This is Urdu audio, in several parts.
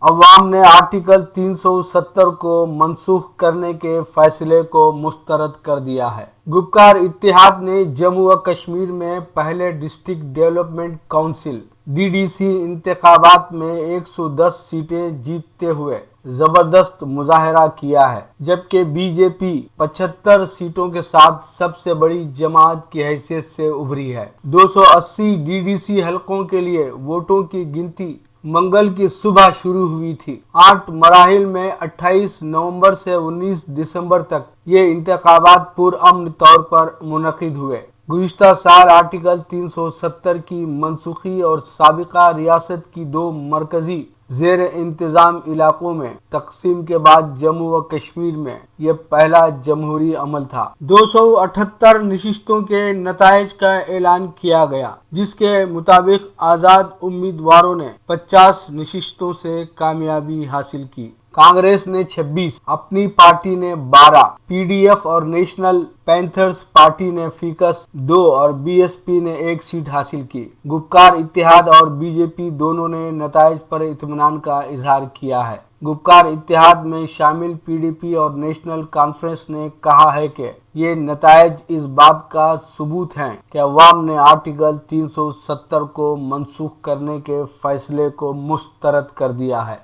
عوام نے آرٹیکل 370 کو منسوخ کرنے کے فیصلے کو مسترد کر دیا ہے۔ گپکار اتحاد نے جموں و کشمیر میں پہلے ڈسٹرکٹ ڈیولپمنٹ کونسل DDC انتخابات میں 110 سیٹیں جیتتے ہوئے زبردست مظاہرہ کیا ہے، جبکہ BJP 75 سیٹوں کے ساتھ سب سے بڑی جماعت کی حیثیت سے ابھری ہے۔ 280 DDC حلقوں کے لیے ووٹوں کی گنتی منگل کی صبح شروع ہوئی تھی۔ 8 مراحل میں 28 نومبر سے 19 دسمبر تک یہ انتخابات پرامن طور پر منعقد ہوئے۔ گزشتہ سال آرٹیکل 370 کی منسوخی اور سابقہ ریاست کی 2 مرکزی زیر انتظام علاقوں میں تقسیم کے بعد جموں و کشمیر میں یہ پہلا جمہوری عمل تھا۔ 278 نشستوں کے نتائج کا اعلان کیا گیا، جس کے مطابق آزاد امیدواروں نے 50 نشستوں سے کامیابی حاصل کی۔ کانگریس نے 26، اپنی پارٹی نے 12، PDF اور نیشنل پینتھرز پارٹی نے فیکس 2 اور BSP نے 1 سیٹ حاصل کی۔ گپکار اتحاد اور BJP دونوں نے نتائج پر اطمینان کا اظہار کیا ہے۔ گپکار اتحاد میں شامل PDP اور نیشنل کانفرنس نے کہا ہے کہ یہ نتائج اس بات کا ثبوت ہیں کہ عوام نے آرٹیکل 370 کو منسوخ کرنے کے فیصلے کو مسترد کر دیا ہے۔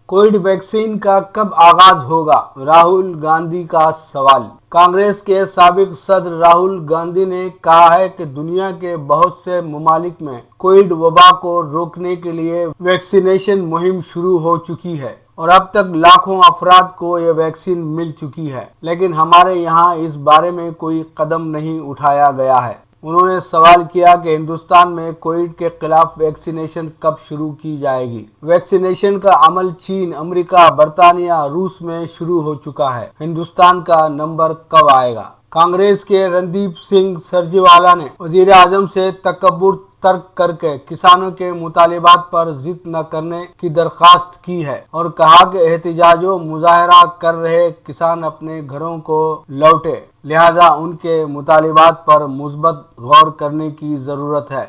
کووڈ ویکسین کا کب آغاز ہوگا؟ راہل گاندھی کا سوال۔ کانگریس کے سابق صدر راہل گاندھی نے کہا ہے کہ دنیا کے بہت سے ممالک میں کووڈ وبا کو روکنے کے لیے ویکسینیشن مہم شروع ہو چکی ہے اور اب تک لاکھوں افراد کو یہ ویکسین مل چکی ہے، لیکن ہمارے یہاں اس بارے میں کوئی قدم نہیں اٹھایا گیا ہے۔ انہوں نے سوال کیا کہ ہندوستان میں کووڈ کے خلاف ویکسینیشن کب شروع کی جائے گی۔ ویکسینیشن کا عمل چین، امریکہ، برطانیہ، روس میں شروع ہو چکا ہے۔ ہندوستان کا نمبر کب آئے گا؟ کانگریس کے رندیپ سنگھ سرجیوالا نے وزیر اعظم سے تکبر ترک کر کے کسانوں کے مطالبات پر ضد نہ کرنے کی درخواست کی ہے اور کہا کہ احتجاج و مظاہرہ کر رہے کسان اپنے گھروں کو لوٹے، لہذا ان کے مطالبات پر مثبت غور کرنے کی ضرورت ہے۔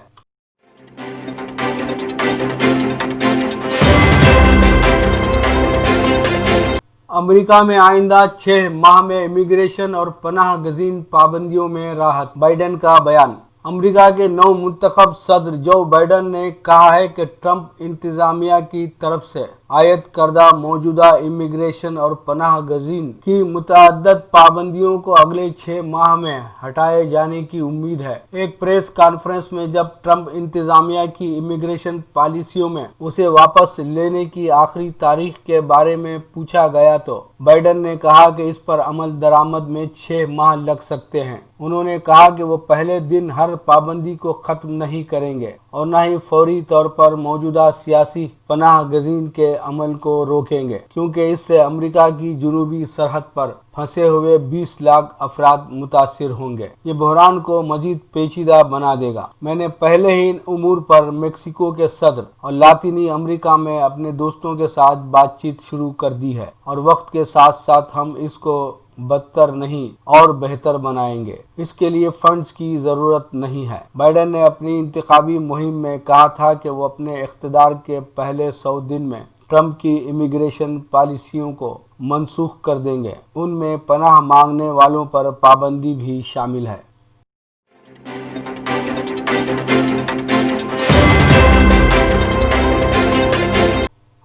امریکہ میں آئندہ 6 ماہ میں امیگریشن اور پناہ گزین پابندیوں میں راحت، بائیڈن کا بیان۔ امریکہ کے نو منتخب صدر جو بائیڈن نے کہا ہے کہ ٹرمپ انتظامیہ کی طرف سے عائد کردہ موجودہ امیگریشن اور پناہ گزین کی متعدد پابندیوں کو اگلے 6 ماہ میں ہٹائے جانے کی امید ہے۔ ایک پریس کانفرنس میں جب ٹرمپ انتظامیہ کی امیگریشن پالیسیوں میں اسے واپس لینے کی آخری تاریخ کے بارے میں پوچھا گیا تو بائیڈن نے کہا کہ اس پر عمل درآمد میں 6 ماہ لگ سکتے ہیں۔ انہوں نے کہا کہ وہ پہلے دن ہر پابندی کو ختم نہیں کریں گے اور نہ ہی فوری طور پر موجودہ سیاسی پناہ گزین کے عمل کو روکیں گے، کیونکہ اس سے امریکہ کی جنوبی سرحد پر پھنسے ہوئے 20 لاکھ افراد متاثر ہوں گے۔ یہ بحران کو مزید پیچیدہ بنا دے گا۔ میں نے پہلے ہی ان امور پر میکسیکو کے صدر اور لاطینی امریکہ میں اپنے دوستوں کے ساتھ بات چیت شروع کر دی ہے اور وقت کے ساتھ ساتھ ہم اس کو بدتر نہیں اور بہتر بنائیں گے۔ اس کے لیے فنڈز کی ضرورت نہیں ہے۔ بائیڈن نے اپنی انتخابی مہم میں کہا تھا کہ وہ اپنے اقتدار کے پہلے 100 دن میں ٹرمپ کی امیگریشن پالیسیوں کو منسوخ کر دیں گے۔ ان میں پناہ مانگنے والوں پر پابندی بھی شامل ہے۔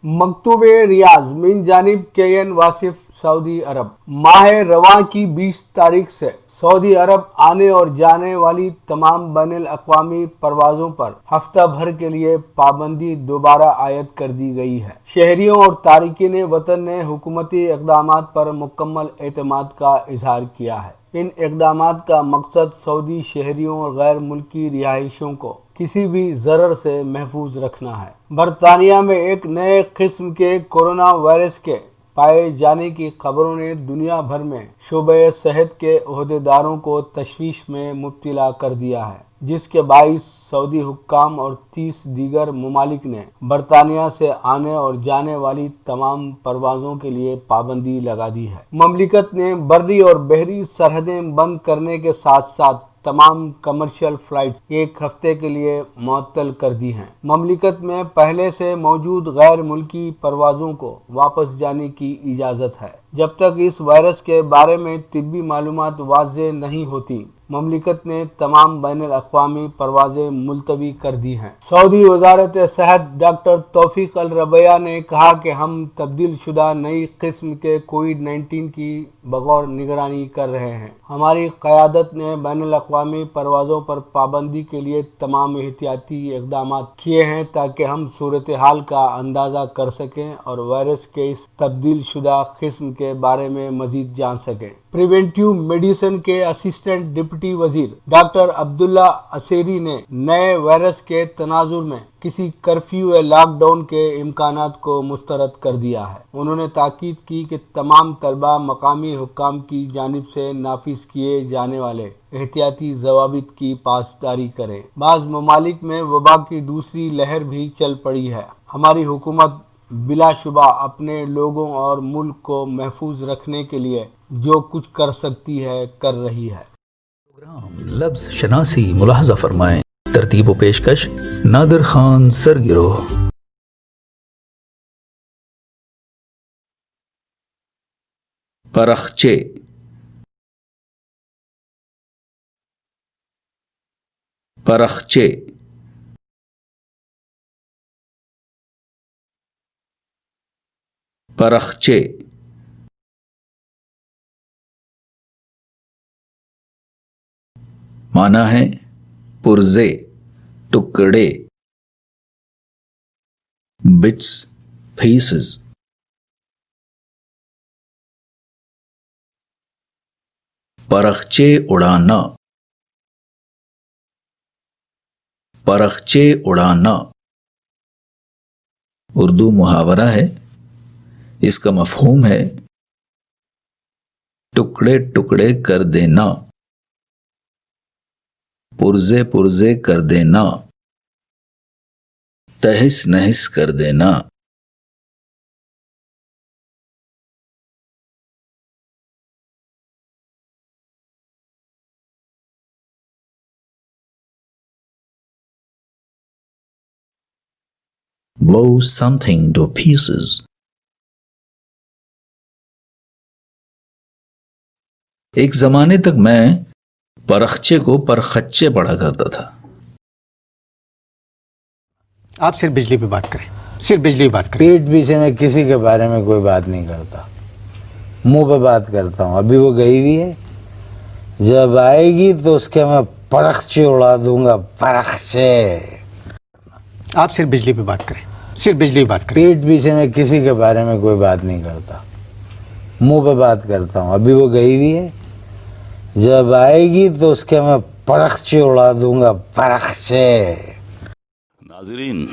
مکتوب ریاض من جانب KN واصف سعودی عرب۔ ماہ رواں کی 20 تاریخ سے سعودی عرب آنے اور جانے والی تمام بین الاقوامی پروازوں پر ہفتہ بھر کے لیے پابندی دوبارہ عائد کر دی گئی ہے۔ شہریوں اور تارکین وطن نے حکومتی اقدامات پر مکمل اعتماد کا اظہار کیا ہے۔ ان اقدامات کا مقصد سعودی شہریوں اور غیر ملکی رہائشیوں کو کسی بھی ضرر سے محفوظ رکھنا ہے۔ برطانیہ میں ایک نئے قسم کے کورونا وائرس کے پائے جانے کی خبروں نے دنیا بھر میں شعبہ صحت کے عہدیداروں کو تشویش میں مبتلا کر دیا ہے، جس کے باعث سعودی حکام اور 30 دیگر ممالک نے برطانیہ سے آنے اور جانے والی تمام پروازوں کے لیے پابندی لگا دی ہے۔ مملکت نے بری اور بحری سرحدیں بند کرنے کے ساتھ ساتھ تمام کمرشل فلائٹ ایک ہفتے کے لیے معطل کر دی ہیں۔ مملکت میں پہلے سے موجود غیر ملکی پروازوں کو واپس جانے کی اجازت ہے۔ جب تک اس وائرس کے بارے میں طبی معلومات واضح نہیں ہوتی، مملکت نے تمام بین الاقوامی پروازیں ملتوی کر دی ہیں۔ سعودی وزارت صحت ڈاکٹر توفیق الربیع نے کہا کہ ہم تبدیل شدہ نئی قسم کے کووڈ-19 کی بغور نگرانی کر رہے ہیں۔ ہماری قیادت نے بین الاقوامی پروازوں پر پابندی کے لیے تمام احتیاطی اقدامات کیے ہیں تاکہ ہم صورتحال کا اندازہ کر سکیں اور وائرس کے اس تبدیل شدہ قسم کے بارے میں مزید جان سکیں۔ پریونٹیو میڈیسن کے اسسٹنٹ ڈپٹی وزیر ڈاکٹر عبداللہ عسیری نے نئے وائرس کے تناظر میں کسی کرفیو یا لاک ڈاؤن کے امکانات کو مسترد کر دیا ہے۔ انہوں نے تاکید کی کہ تمام طلبہ مقامی حکام کی جانب سے نافذ کیے جانے والے احتیاطی ضوابط کی پاسداری کریں۔ بعض ممالک میں وبا کی دوسری لہر بھی چل پڑی ہے۔ ہماری حکومت بلا شبہ اپنے لوگوں اور ملک کو محفوظ رکھنے کے لیے جو کچھ کر سکتی ہے کر رہی ہے۔ پروگرام لفظ شناسی ملاحظہ فرمائیں۔ ترتیب و پیشکش نادر خان سرگرو۔ پرخچے، پرخچے، پرخچے، معنی ہے پرزے، ٹکڑے، بٹس، پیسز۔ پرخچے اڑانا، پرخچے اڑانا اردو محاورہ ہے۔ اس کا مفہوم ہے ٹکڑے ٹکڑے کر دینا، پرزے پرزے کر دینا، تہس نہس کر دینا۔ blow something to pieces۔ ایک زمانے تک میں پرخچے کو پرخچے پڑھا کرتا تھا۔ آپ صرف بجلی پہ بات کریں، صرف بجلی پہ بات کریں۔ پیٹ پیچھے میں کسی کے بارے میں کوئی بات نہیں کرتا، منہ پہ بات کرتا ہوں۔ ابھی وہ گئی ہوئی ہے، جب آئے گی تو اس کے میں پرخچے اڑا دوں گا، پرخچے۔ آپ صرف بجلی پہ بات کریں، صرف بجلی پہ بات کریں۔ پیٹ پیچھے میں کسی کے بارے میں کوئی بات نہیں کرتا، منہ پہ بات کرتا ہوں۔ ابھی وہ گئی ہوئی ہے، جب آئے گی تو اس کے میں پرخچے اڑا دوں گا، پرخچے۔ ناظرین،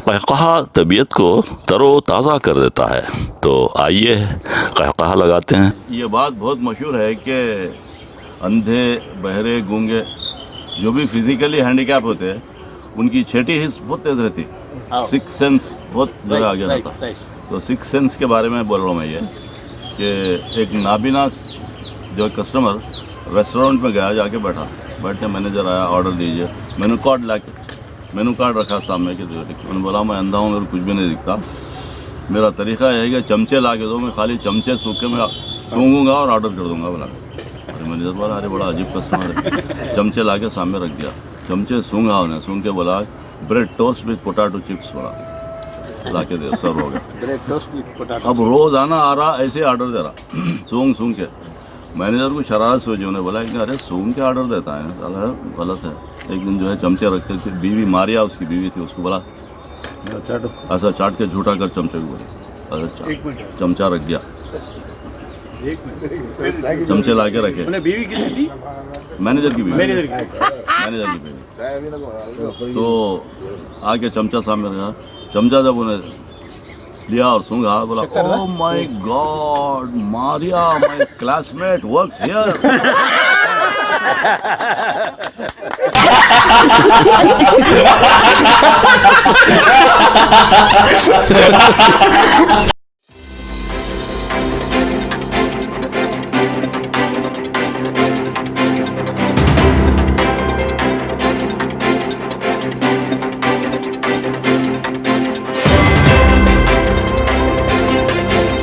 قہقہہ طبیعت کو تر و تازہ کر دیتا ہے، تو آئیے قہقہہ لگاتے ہیں۔ یہ بات بہت مشہور ہے کہ اندھے، بہرے، گونگے جو بھی فزیکلی ہینڈیکیپ ہوتے ہیں ان کی چھٹی حس بہت تیز رہتی، سکس سینس بہت جگہ آگے رہتا۔ تو سکس سینس کے بارے میں بول رہا ہوں میں، یہ کہ ایک نابینا جو کسٹمر ریسٹورنٹ میں گیا، جا کے بیٹھے مینیجر آیا، آرڈر دیجیے، مینو کارڈ لا کے مینو کارڈ رکھا سامنے کے، انہوں نے بولا میں اندھا ہوں، میرے کچھ بھی نہیں دکھتا، میرا طریقہ یہ ہے کہ چمچے لا کے دو، میں خالی چمچے سوکھ کے میں سونگوں گا اور آرڈر کر دوں گا۔ بولا مینیجر بولا ارے بڑا عجیب کسٹمر ہے، چمچے لا کے سامنے رکھ دیا، چمچے سونگا، انہیں سونگ کے بولا bread toast with potato chips, بولا لا کے دے، سرو ہو گیا۔ اب روزانہ آ رہا ایسے آرڈر دے رہا سونگ کے۔ مینیجر کو شرارت سوچی، انہیں بولا کہ ارے سونگ کے آرڈر دیتا ہے، سالا غلط ہے۔ ایک دن جو ہے چمچے رکھتے تھے، بیوی ماریا اس کی بیوی تھی، اس کو بولا ایسا چاٹ کے جھوٹا کر چمچے کو، بولے چمچہ رکھ دیا، چمچے لا کے رکھے۔ مینیجر کی بیوی، تو آ کے چمچہ سامنے رکھا، چمچہ جب انہیں لیا اور سونگا، بولا oh my God, Maria my classmate works hair.